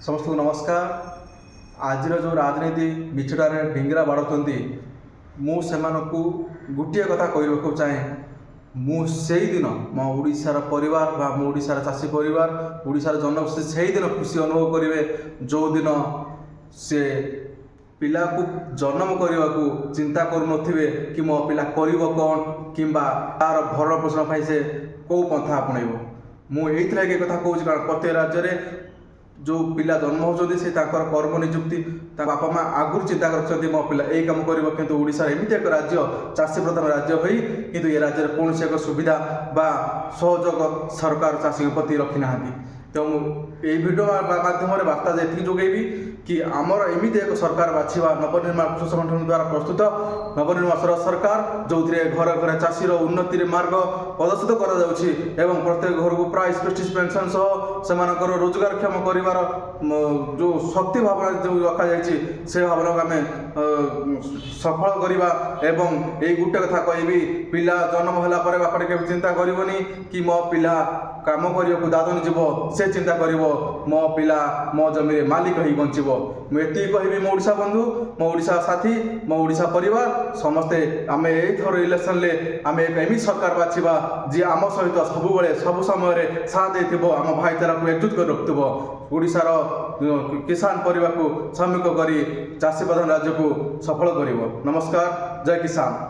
समस्त को नमस्कार। आज जो राजनीति मिछड़ार ढिंगरा बाड़ुंट मुझे गोटे कथा कहवाक चाहे मुझे दिन मो ओडिशार परिवार बा मो ओडिशार चाषी परिवार ओडिशार जनगोष्ठी से दिन खुशी अनुभव करेंगे जो दिन से पिला को जन्म करने को चिंता करुनथिबे कि मो पिला करिवो कौन किंबा तार भरण पोषण से कौ पंथा आपणेब मुझे कथा कहूँ कारण प्रत्येक राज्य में जो पिला जन्म होती से कर्म निजुक्ति बापा माँ आगुरी चिंता कर मो पिला यही कम कर कि ओडिशा एमती एक राज्य चाषी प्रधान राज्य हो कि ये राज्य में कौन एक सुविधा बा सहयोग सरकार चाषी प्रति रखी ना। तो ये भिडियो माध्यम बार्ता ये जोगेबी कि आमर एमती एक सरकार बाछा नवनिर्माण कृषक संगठन द्वारा प्रस्तुत नवनिर्माण सरकार जो घर घर चाषीर उन्नति मार्ग प्रदर्शित कर प्रत्येक घर को प्राय स्पेसिस पेंशन सह रोजगारक्षम कर जो शक्ति भावना जो रखा से भावना आम सफल करवा एवं यही गोटे कथा कहबी पिला जन्म होला पर बापा के चिंता करनी कि मो पिला काम करने को दादन जीव से चिंता कर मो पिला मो जमी मालिक ही बचब मुझे कहबी मो ओडिशा बंधु मो ओडिशा साथी मो ओडिशा परिवार समस्ते आम एथर इलेक्शन आम एक एमती सरकार बाछा जी आम सहित सब सब समय साथ देथिबो आम भाईचारा को एकजुट कर रखुव ओडिशार किसान परिवार को श्रमिक करी चाषी प्रधान राज्य को सफल करिवो। नमस्कार, जय किसान।